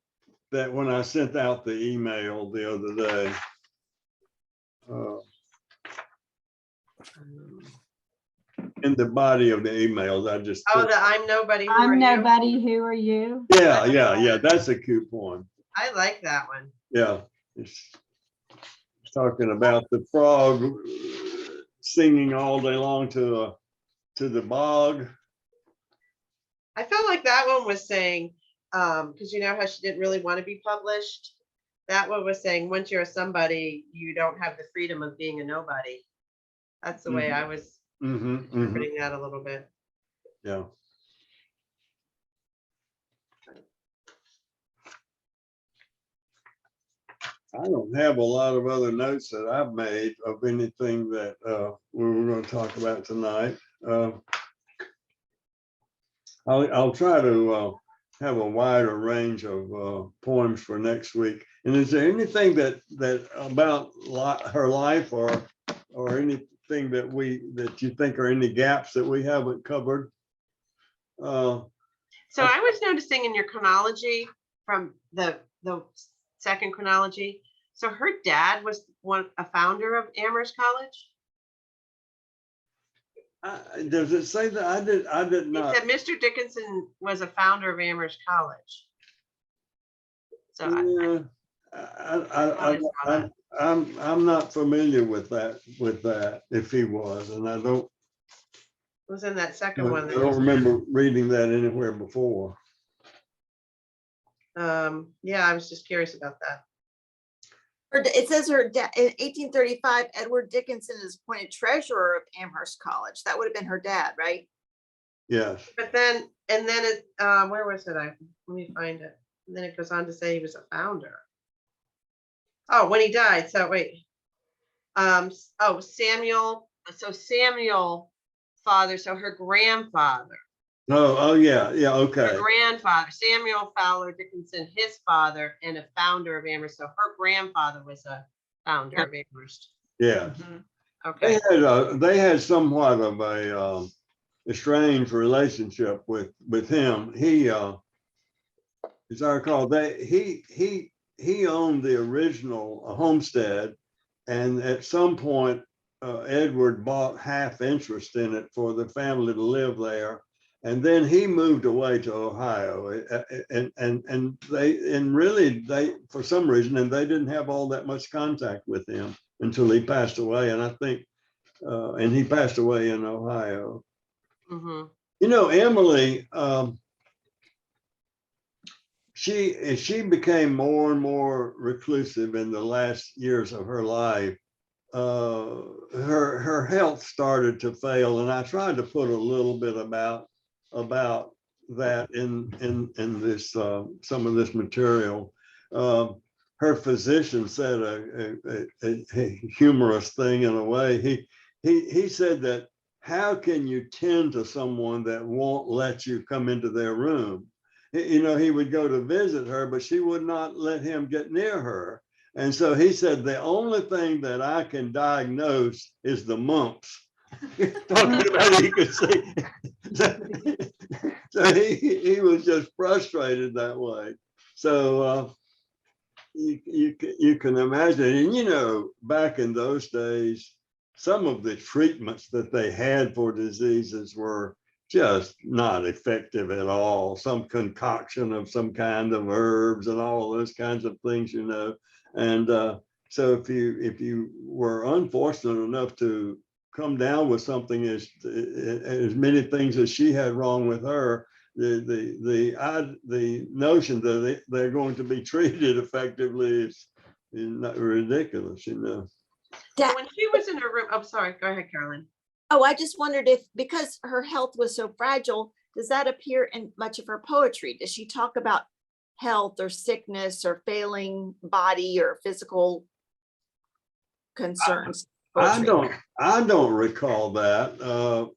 that when I sent out the email the other day. In the body of the emails, I just. Oh, the I'm nobody. Who I'm are nobody, who are you? Yeah. That's a cute poem. I like that one. Yeah. It's talking about the frog singing all day long to the bog. I felt like that one was saying, because you know how she didn't really want to be published. That one was saying, once you're a somebody, you don't have the freedom of being a nobody. That's the way I was interpreting that a little bit. Yeah. I don't have a lot of other notes that I've made of anything that we were going to talk about tonight. I'll try to have a wider range of poems for next week. And is there anything that about her life or anything that you think are any gaps that we haven't covered? So I was noticing in your chronology from the second chronology. So her dad was a founder of Amherst College. Does it say that? I did not. It said Mr. Dickinson was a founder of Amherst College. So Yeah, I'm not familiar with that. If he was, and I don't. it was in that second one. I don't remember reading that anywhere before. Yeah, I was just curious about that. It says her dad in 1835, Edward Dickinson is appointed treasurer of Amherst College. That would have been her dad, right? Yes. But then, and then it, where was it? Let me find it. And then it goes on to say he was a founder. Oh, when he died. So wait. Oh, Samuel. So Samuel, father. So her grandfather. Oh, yeah, yeah, Her okay. grandfather, Samuel Fowler Dickinson, his father, and a founder of Amherst. So her grandfather was a founder of Amherst. Yeah. Mhm. Okay. They had somewhat of a strange relationship with him. He as I recall, he owned the original homestead, and at some point Edward bought half interest in it for the family to live there, and then he moved away to Ohio, and really they, for some reason, and they didn't have all that much contact with him until he passed away, and I think and he passed away in Ohio. Mm-hmm. You know, Emily, she became more and more reclusive in the last years of her life. Her health started to fail, and I tried to put a little bit about that in this some of this material. Her physician said a humorous thing in a way. He said that, how can you tend to someone that won't let you come into their room? You know, he would go to visit her, but she would not let him get near her. And so he said, the only thing that I can diagnose is the mumps. Talking about he could see. So he was just frustrated that way. So you can imagine, and you know, back in those days, some of the treatments that they had for diseases were just not effective at all. Some concoction of some kind of herbs and all those kinds of things, you know. And so if you were unfortunate enough to come down with something as many things as she had wrong with her, the notion that they're going to be treated effectively is not ridiculous, you know. Dad, When she was in her room, oh, sorry, go ahead, Carolyn. oh, I just wondered if, because her health was so fragile, does that appear in much of her poetry? Does she talk about health or sickness or failing body or physical concerns? I Poetry. don't recall that.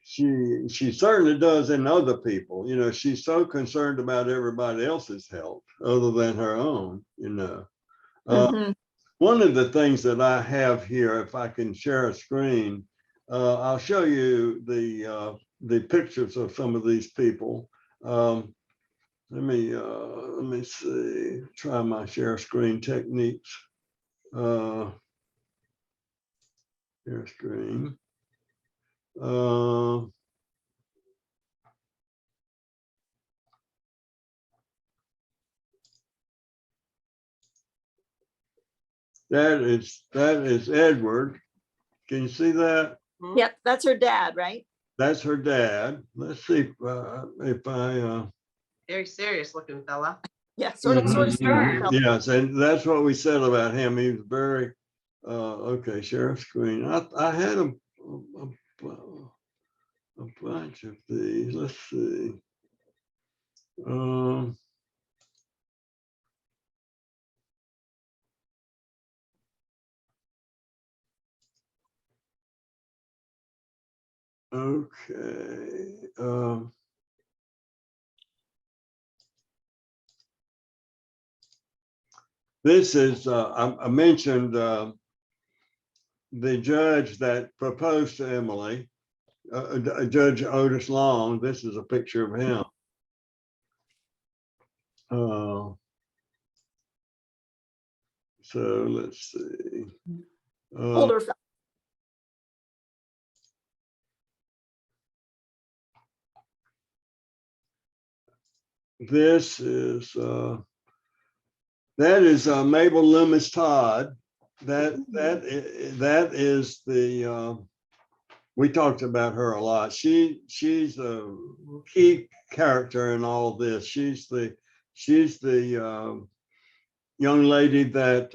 She certainly does in other people. You know, she's so concerned about everybody else's health other than her own, you know. Mhm. One of the things that I have here, if I can share a screen, I'll show you the pictures of some of these people. Let me see, try my share screen techniques. Share screen. That is Edward. Can you see that? Yep, that's her dad, right? That's her dad. Let's see if I. Very serious looking fella. Yeah, sort of Mhm. stern. Yes, and that's what we said about him. He was very okay. Share screen. I had a bunch of these. Let's see. Okay. This is I mentioned the judge that proposed to Emily, Judge Otis Long. This is a picture of him. So let's see. Older fella. This is that is Mabel Loomis Todd. That is the we talked about her a lot. She's a key character in all of this. She's the young lady that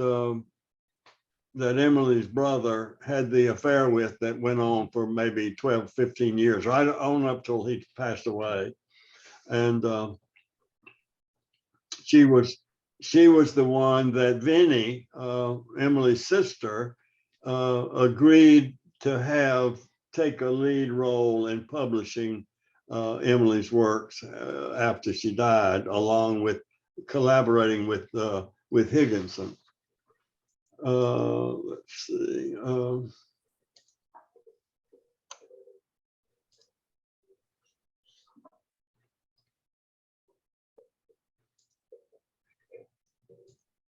that Emily's brother had the affair with that went on for maybe 12, 15 years, right on up till he passed away. And she was the one that Vinnie, Emily's sister, agreed to take a lead role in publishing Emily's works after she died, along with collaborating with Higginson. Let's see.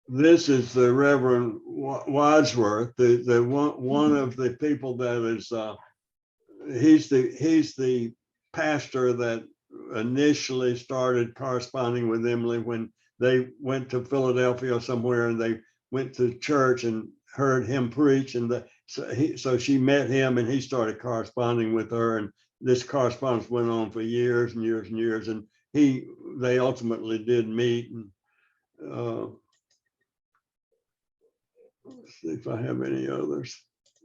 This is the Reverend Wadsworth, the one of the people that is he's the pastor that initially started corresponding with Emily when they went to Philadelphia or somewhere, and they went to church and heard him preach, and so she met him, and he started corresponding with her, and this correspondence went on for years and years and years, and they ultimately did meet. And let's see if I have any others.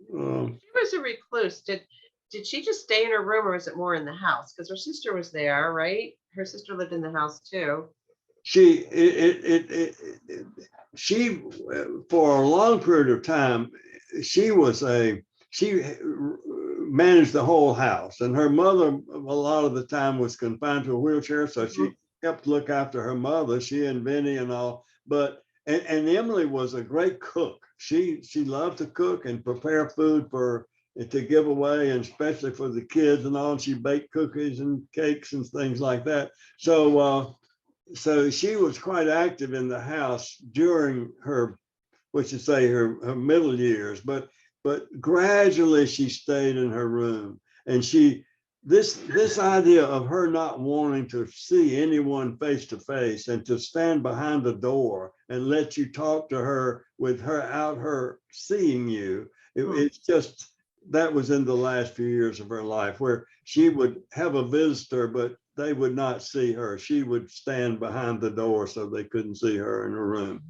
She was a recluse. Did she just stay in her room, or was it more in the house? Because her sister was there, right? Her sister lived in the house too. She for a long period of time, she managed the whole house, and her mother a lot of the time was confined to a wheelchair, so she helped look after her mother, she and Vinny and all. But and Emily was a great cook. She loved to cook and prepare food to give away, and especially for the kids and all. She baked cookies and cakes and things like that. So she was quite active in the house during her middle years, but gradually she stayed in her room. And this idea of her not wanting to see anyone face to face and to stand behind the door and let you talk to her without her seeing you, it's just, that was in the last few years of her life, where she would have a visitor, but they would not see her. She would stand behind the door so they couldn't see her in her room.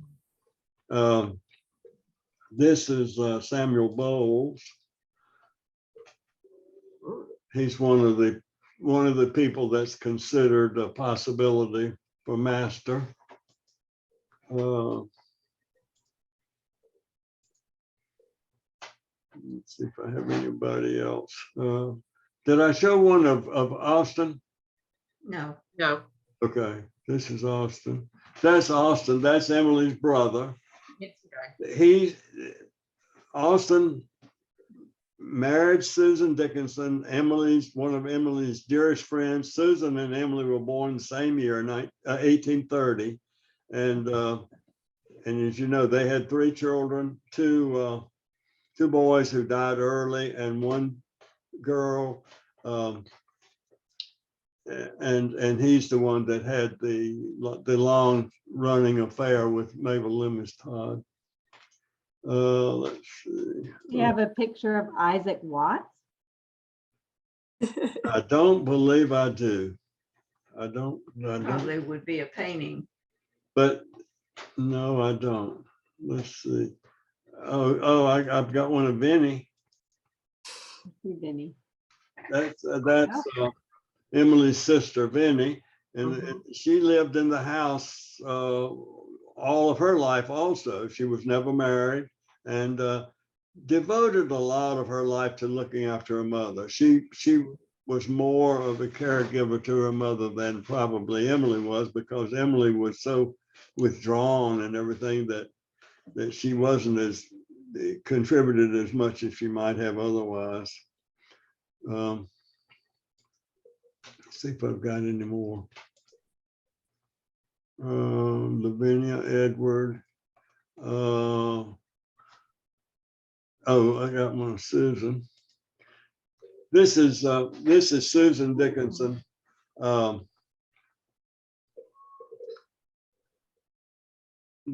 This is Samuel Bowles. He's one of the people that's considered a possibility for master. Let's see if I have anybody else. Did I show one of Austin? No. No. Okay, this is Austin. That's Austin. That's Emily's brother. Okay. Austin married Susan Dickinson, one of Emily's dearest friends. Susan and Emily were born the same year, 1830, and as you know, they had 3 children, two boys who died early, and one girl. And he's the one that had the long running affair with Mabel Loomis Todd. Let's see. You have a picture of Isaac Watts? I don't believe I do. I don't. Probably would be a painting. But no, I don't. Let's see. I've got one of Vinny. Vinny. That's Emily's sister, Vinny, and she lived in the house all of her life. Also, she was never married, and devoted a lot of her life to looking after her mother. She was more of a caregiver to her mother than probably Emily was, because Emily was so withdrawn and everything that she wasn't as contributed as much as she might have otherwise. See if I've got any more. Lavinia, Edward. I got one of Susan. This is Susan Dickinson.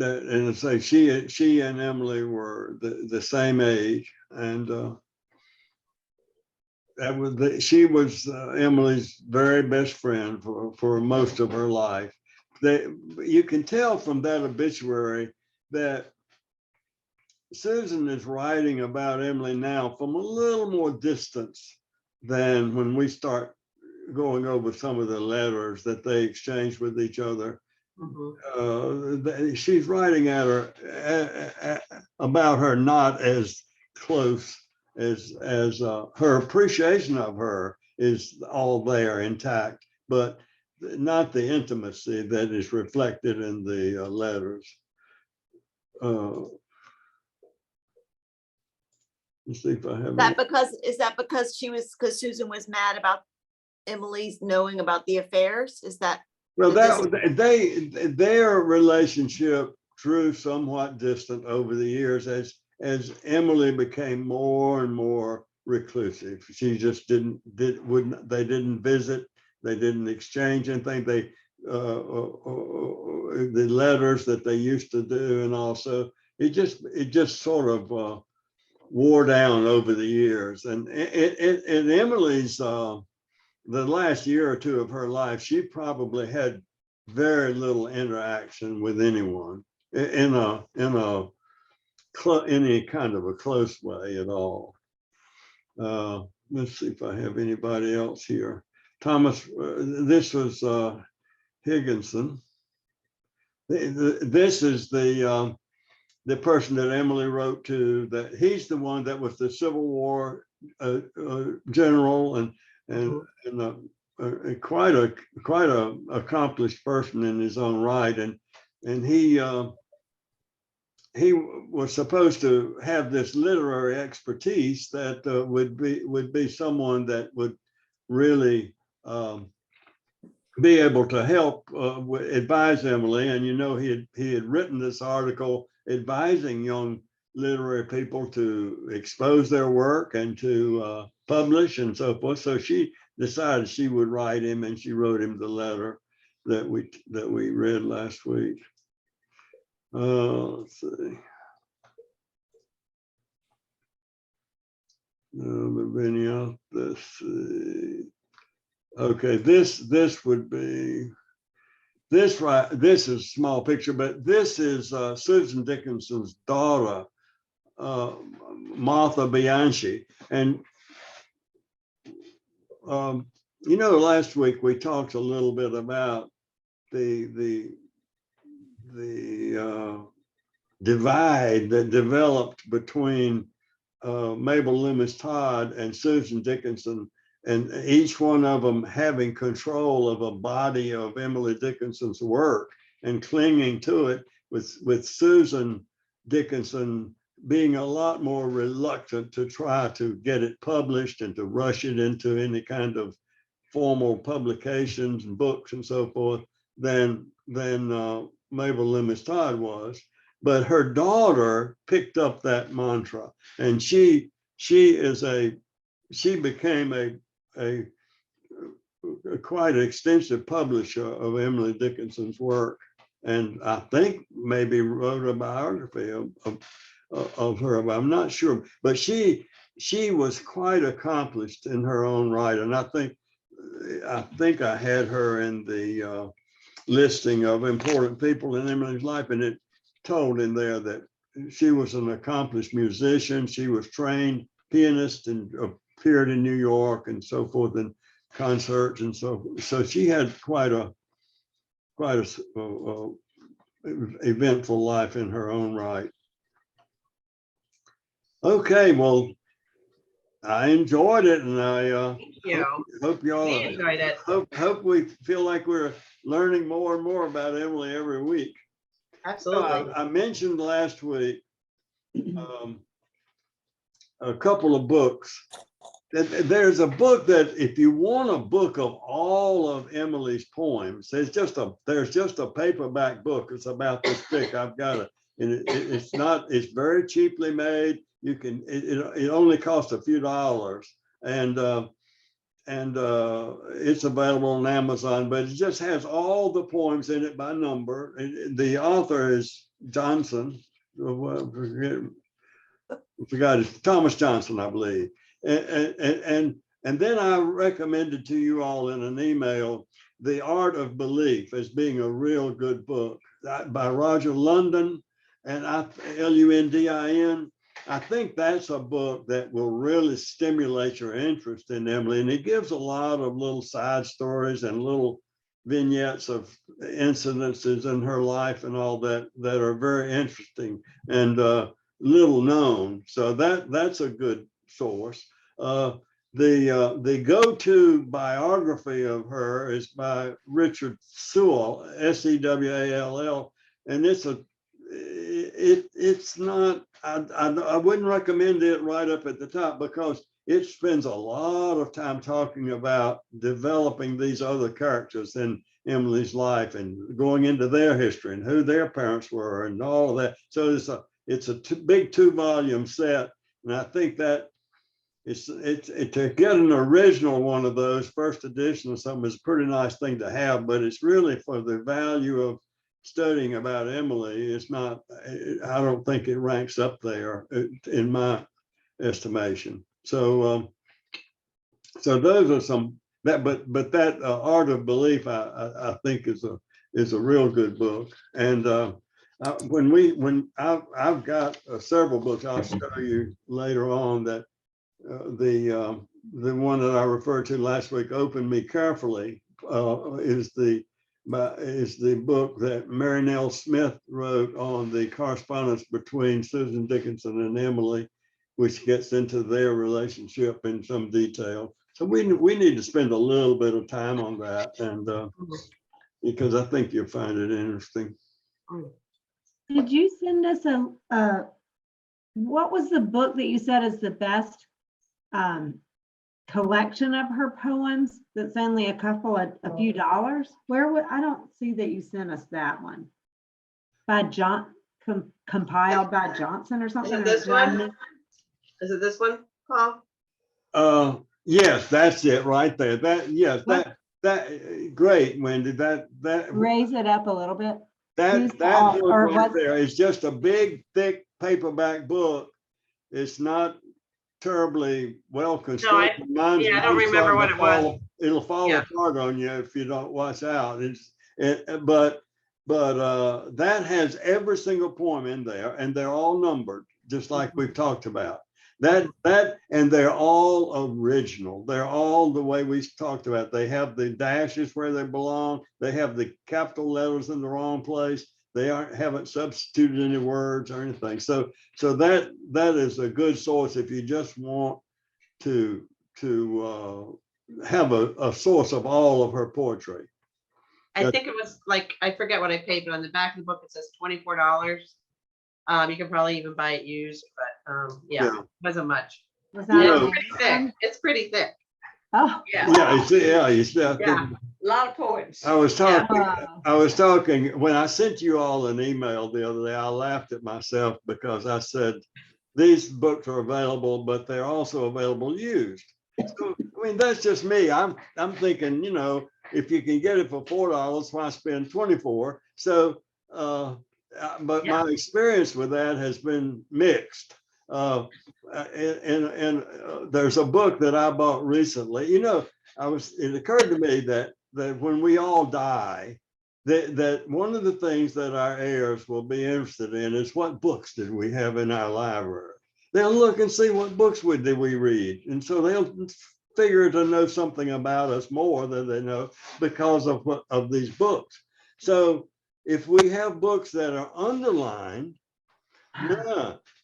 And say she and Emily were the same age, and she was Emily's very best friend for most of her life. You can tell from that obituary that Susan is writing about Emily now from a little more distance than when we start going over some of the letters that they exchanged with each other. Mhm. she's writing at her about her not as close as her appreciation of her is all there intact, but not the intimacy that is reflected in the letters. Let's see if I have That because, is that because because Susan was mad about Emily's knowing about the affairs? Is that? well, Does- their relationship grew somewhat distant over the years as Emily became more and more reclusive. She just they didn't visit, they didn't exchange anything. The letters that they used to do, and also it just sort of wore down over the years. And in Emily's the last year or two of her life, she probably had very little interaction with anyone in any kind of a close way at all. Let's see if I have anybody else here. Thomas, this was Higginson. This is the person that Emily wrote to. That he's the one that was the Civil War general and quite a accomplished person in his own right, and he was supposed to have this literary expertise that would be someone that would really be able to help advise Emily. And he had written this article advising young literary people to expose their work and to publish and so forth. So she decided she would write him, and she wrote him the letter that we read last week. Let's see. Let's see. Okay, this would be this, right? This is a small picture, but this is Susan Dickinson's daughter, Martha Bianchi. And last week we talked a little bit about the divide that developed between Mabel Loomis Todd and Susan Dickinson, and each one of them having control of a body of Emily Dickinson's work and clinging to it, with Susan Dickinson being a lot more reluctant to try to get it published and to rush it into any kind of formal publications and books and so forth than Mabel Loomis Todd was. But her daughter picked up that mantra, and she became a quite extensive publisher of Emily Dickinson's work, and I think maybe wrote a biography of her. But I'm not sure. But she was quite accomplished in her own right, and I think I had her in the listing of important people in Emily's life, and it told in there that she was an accomplished musician. She was trained pianist and appeared in New York and so forth in concerts and so she had quite a eventful life in her own right. Okay, well, I enjoyed it, and I hope y'all We enjoyed it. hope we feel like we're learning more and more about Emily every week. Absolutely. I mentioned last week a couple of books. There's a book that if you want a book of all of Emily's poems, there's just a paperback book. It's about this thick. I've got it, and it's very cheaply made. You can it only costs a few dollars, and it's available on Amazon. But it just has all the poems in it by number. The author is Johnson. Forgot it's Thomas Johnson, I believe. And then I recommended to you all in an email The Art of Belief as being a real good book by Roger London, and Lundin. I think that's a book that will really stimulate your interest in Emily, and it gives a lot of little side stories and little vignettes of incidences in her life and all that that are very interesting and little known. So that's a good source. The go-to biography of her is by Richard Sewell, Sewall, and it's not. I wouldn't recommend it right up at the top because it spends a lot of time talking about developing these other characters in Emily's life and going into their history and who their parents were and all of that. So it's a big 2-volume set, and I think that it's to get an original one of those first edition or something is a pretty nice thing to have, but it's really for the value of studying about Emily. It's not. I don't think it ranks up there in my estimation. So so those are some that, but that Art of Belief, I think is a real good book. And when I've got several books I'll show you later on that the one that I referred to last week, Open Me Carefully, is the book that Mary Nell Smith wrote on the correspondence between Susan Dickinson and Emily, which gets into their relationship in some detail. So we need to spend a little bit of time on that, and because I think you'll find it interesting. Did you send us what was the book that you said is the best collection of her poems that's only a few dollars? Where would, I don't see that you sent us that one. By compiled by Johnson or something? Is it this one? Is it this one, Paul? Yes, that's it right there. Yes, that great, Wendy. That Raise it up a little bit. that book right there is just a big, thick paperback book. It's not terribly well constructed. I don't remember what it was. It'll fall apart on you if you don't watch out. But that has every single poem in there, and they're all numbered, just like we've talked about. And they're all original. They're all the way we talked about. They have the dashes where they belong. They have the capital letters in the wrong place. They haven't substituted any words or anything. So that is a good source if you just want to have a source of all of her poetry. I think it was like, I forget what I paid, but on the back of the book it says $24. You can probably even buy it used, but it wasn't much. Was It's pretty thick. It's pretty thick. Oh, A lot of poems. I was talking when I sent you all an email the other day. I laughed at myself because I said these books are available, but they're also available used. So I mean, that's just me. I'm thinking, if you can get it for $4, why spend $24? So but my experience with that has been mixed. And there's a book that I bought recently. It occurred to me that when we all die, that one of the things that our heirs will be interested in is what books did we have in our library. They'll look and see what books did we read, and so they'll figure to know something about us more than they know because of these books. So if we have books that are underlined,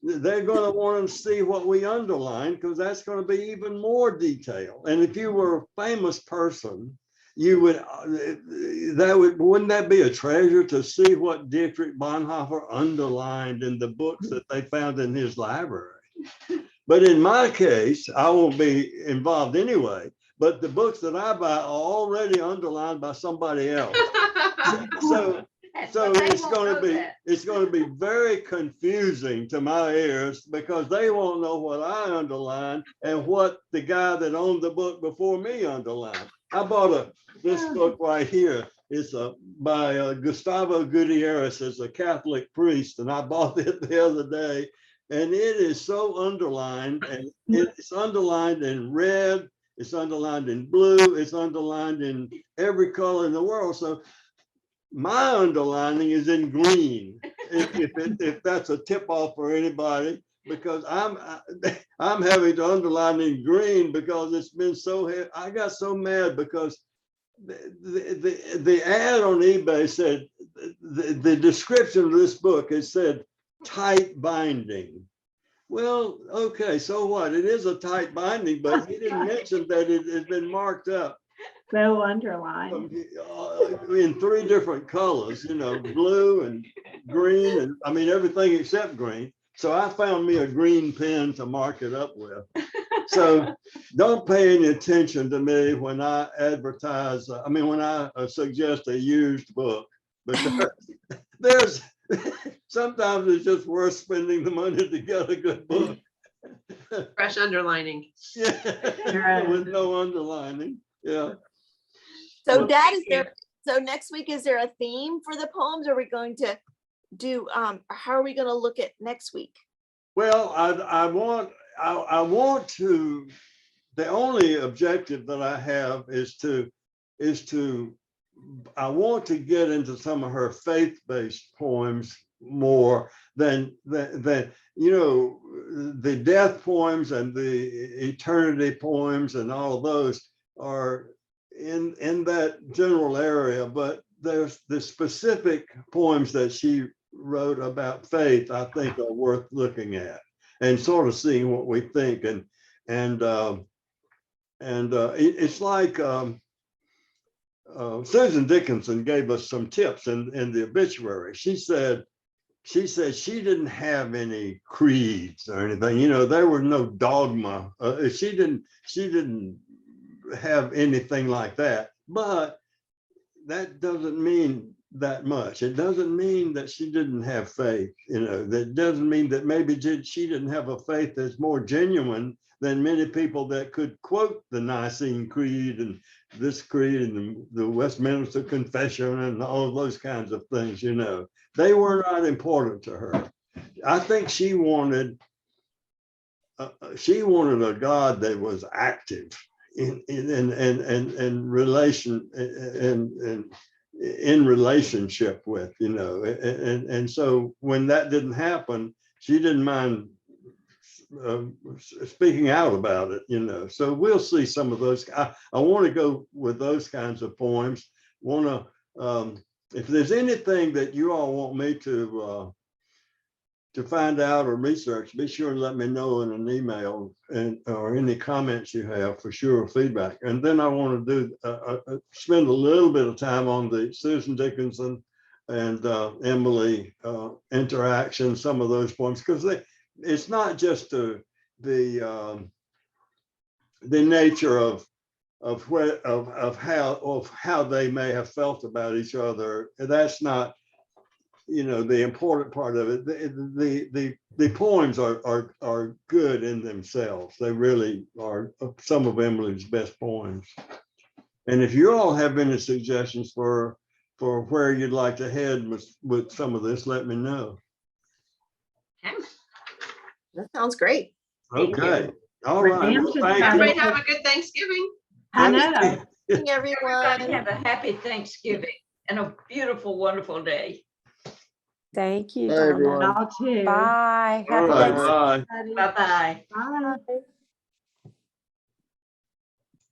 they're going to want to see what we underline, because that's going to be even more detail. And if you were a famous person, you wouldn't that be a treasure to see what Dietrich Bonhoeffer underlined in the books that they found in his library? But in my case, I won't be involved anyway, but the books that I buy are already underlined by somebody else. So it's going to be very confusing to my ears, because they won't know what I underlined and what the guy that owned the book before me underlined. I bought this book right here. It's by Gustavo Gutierrez, as a Catholic priest, and I bought it the other day, and it is so underlined, and it's underlined in red, it's underlined in blue, it's underlined in every color in the world. So my underlining is in green, if that's a tip off for anybody, because I'm having to underline in green because it's been so heavy. I got so mad because the ad on eBay said, the description of this book, it said tight binding. Well, okay, so what? It is a tight binding, but he didn't mention that it had been marked up So underlined. in 3 different colors, you know, blue and green, and I mean, everything except green. So I found me a green pen to mark it up with. So don't pay any attention to me when I advertise, when I suggest a used book, because there's, sometimes it's just worth spending the money to get a good book. Fresh underlining. Yeah, with no underlining, yeah. So Well, Dad, so next week, is there a theme for the poems? Are we going to do, how are we going to look at next week? Well, I want to, the only objective that I have is to, I want to get into some of her faith-based poems more than, you know, the death poems and the eternity poems and all of those are in that general area, but there's the specific poems that she wrote about faith, I think are worth looking at and sort of seeing what we think. It's like Susan Dickinson gave us some tips in the obituary. She said she didn't have any creeds or anything. You know, there were no dogma. She didn't have anything like that. But that doesn't mean that much. It doesn't mean that she didn't have faith. You know, that doesn't mean that maybe she didn't have a faith that's more genuine than many people that could quote the Nicene Creed and this creed and the Westminster Confession and all of those kinds of things. You know, they were not important to her. I think she wanted a God that was active in relation and in relationship with, you know, and so when that didn't happen, she didn't mind speaking out about it, you know. So we'll see some of those. I want to go with those kinds of poems. Want to, if there's anything that you all want me to find out or research, be sure to let me know in an email or any comments you have, for sure, feedback. And then I want to do spend a little bit of time on the Susan Dickinson and Emily interaction, some of those poems, because it's not just the nature of how they may have felt about each other. That's not, you know, the important part of it. The poems are good in themselves. They really are some of Emily's best poems. And if you all have any suggestions for where you'd like to head with some of this, let me know. Okay. That sounds great. Thank you. Okay. All right. Well, Redemption thank you. Everybody have a good Thanksgiving. I know. Thank Everybody everyone. have a happy Thanksgiving and a beautiful, wonderful day. Thank you, Bye, Donna. everyone. Y'all too. Bye. All Happy right. Thanksgiving. Bye. Bye-bye. Bye.